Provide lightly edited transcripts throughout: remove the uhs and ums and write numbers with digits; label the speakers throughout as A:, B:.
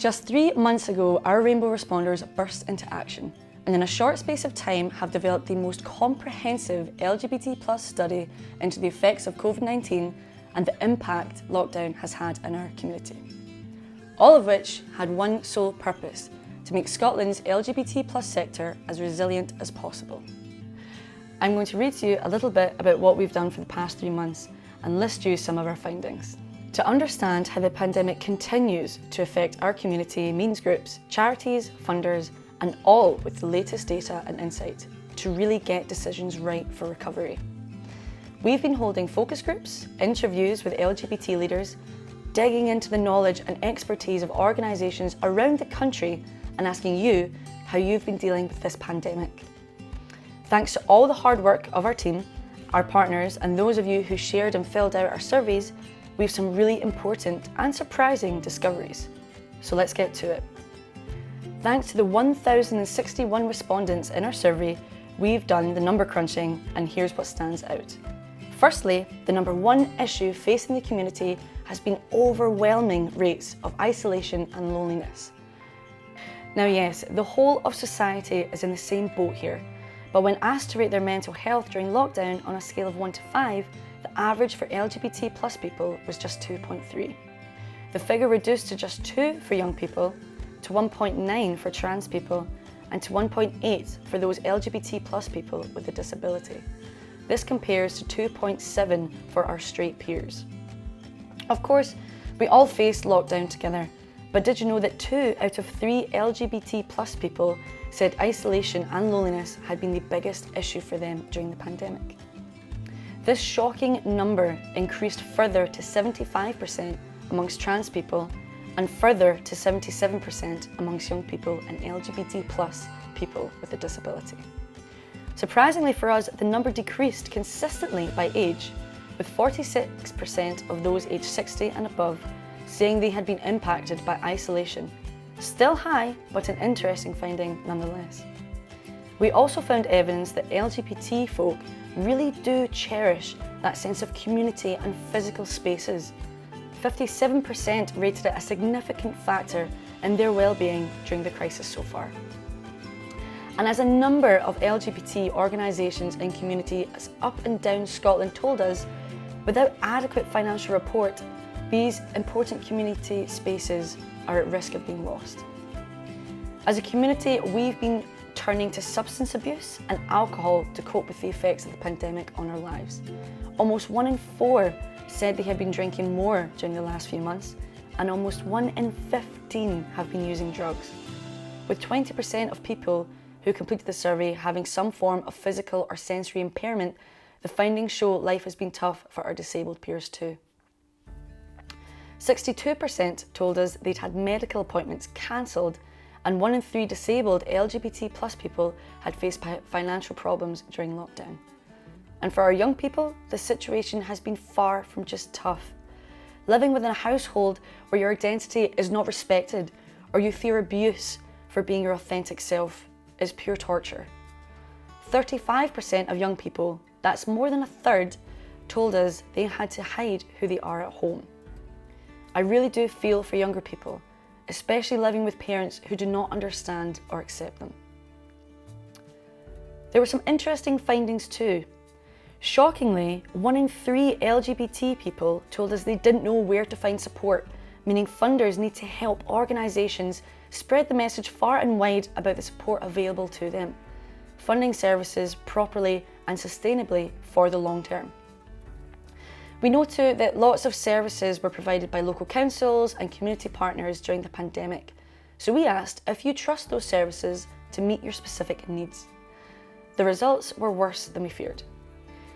A: Just 3 months ago, our Rainbow responders burst into action and in a short space of time have developed the most comprehensive LGBT+ study into the effects of COVID-19 and the impact lockdown has had in our community. All of which had one sole purpose: to make Scotland's LGBT+ sector as resilient as possible. I'm going to read to you a little bit about what we've done for the past 3 months and list you some of our findings. To understand how the pandemic continues to affect our community, means groups, charities, funders, and all with the latest data and insight to really get decisions right for recovery. We've been holding focus groups, interviews with LGBT leaders, digging into the knowledge and expertise of organisations around the country and asking you how you've been dealing with this pandemic. Thanks to all the hard work of our team, our partners, and those of you who shared and filled out our surveys, we have some really important and surprising discoveries. So let's get to it. Thanks to the 1,061 respondents in our survey, we've done the number crunching, and here's what stands out. Firstly, the number one issue facing the community has been overwhelming rates of isolation and loneliness. Now yes, the whole of society is in the same boat here, but when asked to rate their mental health during lockdown on a scale of 1 to 5, the average for LGBT+ people was just 2.3. The figure reduced to just 2 for young people, to 1.9 for trans people, and to 1.8 for those LGBT+ people with a disability. This compares to 2.7 for our straight peers. Of course, we all faced lockdown together, but did you know that 2 out of 3 LGBT+ people said isolation and loneliness had been the biggest issue for them during the pandemic? This shocking number increased further to 75% amongst trans people and further to 77% amongst young people and LGBT+ people with a disability. Surprisingly for us, the number decreased consistently by age, with 46% of those aged 60 and above saying they had been impacted by isolation. Still high, but an interesting finding nonetheless. We also found evidence that LGBT folk really do cherish that sense of community and physical spaces. 57% rated it a significant factor in their well-being during the crisis so far. And as a number of LGBT organisations and communities up and down Scotland told us, without adequate financial support, these important community spaces are at risk of being lost. As a community, we've been turning to substance abuse and alcohol to cope with the effects of the pandemic on our lives. Almost 1 in 4 said they had been drinking more during the last few months, and almost 1 in 15 have been using drugs. With 20% of people who completed the survey having some form of physical or sensory impairment, the findings show life has been tough for our disabled peers too. 62% told us they'd had medical appointments cancelled, and 1 in 3 disabled LGBT+ people had faced financial problems during lockdown. And for our young people, the situation has been far from just tough. Living within a household where your identity is not respected or you fear abuse for being your authentic self is pure torture. 35% of young people, that's more than a third, told us they had to hide who they are at home. I really do feel for younger people, especially living with parents who do not understand or accept them. There were some interesting findings too. Shockingly, 1 in 3 LGBT people told us they didn't know where to find support, meaning funders need to help organisations spread the message far and wide about the support available to them, funding services properly and sustainably for the long term. We know too that lots of services were provided by local councils and community partners during the pandemic, so we asked if you trust those services to meet your specific needs. The results were worse than we feared.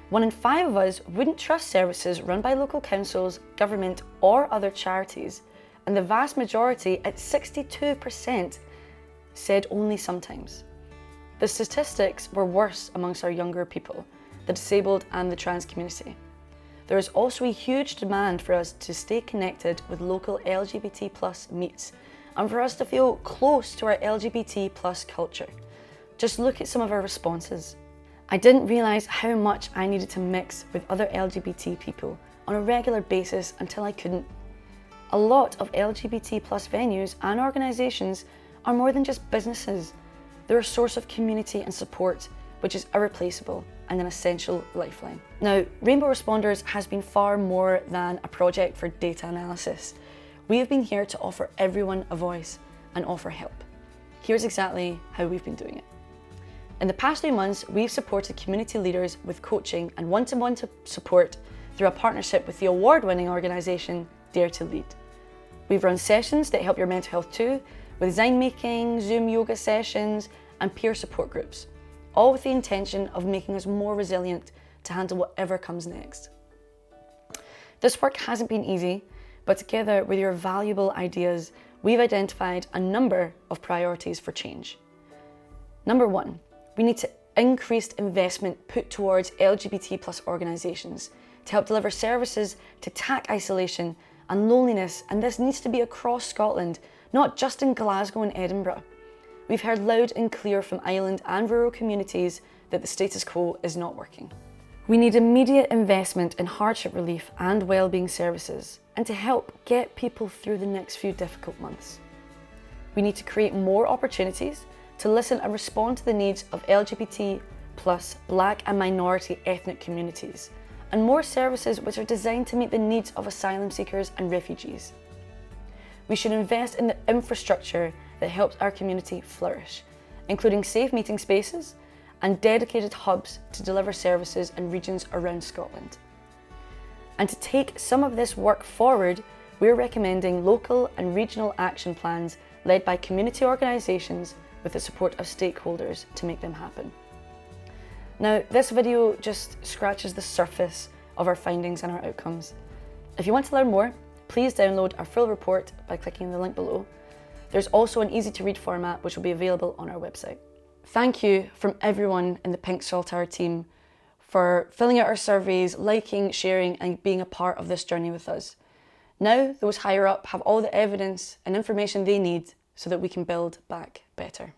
A: 1 in 5 of us wouldn't trust services run by local councils, government or other charities, and the vast majority at 62% said only sometimes. The statistics were worse amongst our younger people, the disabled and the trans community. There is also a huge demand for us to stay connected with local LGBT+ meets and for us to feel close to our LGBT+ culture. Just look at some of our responses. I didn't realise how much I needed to mix with other LGBT people on a regular basis until I couldn't. A lot of LGBT plus venues and organisations are more than just businesses. They're a source of community and support, which is irreplaceable and an essential lifeline. Now, Rainbow Responders has been far more than a project for data analysis. We have been here to offer everyone a voice and offer help. Here's exactly how we've been doing it. In the past 3 months, we've supported community leaders with coaching and one-to-one support through a partnership with the award-winning organisation Dare to Lead. We've run sessions that help your mental health too, with design making, Zoom yoga sessions, and peer support groups, all with the intention of making us more resilient to handle whatever comes next. This work hasn't been easy, but together with your valuable ideas, we've identified a number of priorities for change. Number 1, we need to increase investment put towards LGBT plus organisations to help deliver services to tackle isolation and loneliness, and this needs to be across Scotland, not just in Glasgow and Edinburgh. We've heard loud and clear from island and rural communities that the status quo is not working. We need immediate investment in hardship relief and wellbeing services, and to help get people through the next few difficult months. We need to create more opportunities to listen and respond to the needs of LGBT plus Black and minority ethnic communities, and more services which are designed to meet the needs of asylum seekers and refugees. We should invest in the infrastructure that helps our community flourish, including safe meeting spaces and dedicated hubs to deliver services in regions around Scotland. And to take some of this work forward, we're recommending local and regional action plans led by community organisations with the support of stakeholders to make them happen. Now, this video just scratches the surface of our findings and our outcomes. If you want to learn more, please download our full report by clicking the link below. There's also an easy to read format which will be available on our website. Thank you from everyone in the Pink Saltire team for filling out our surveys, liking, sharing and being a part of this journey with us. Now those higher up have all the evidence and information they need so that we can build back better.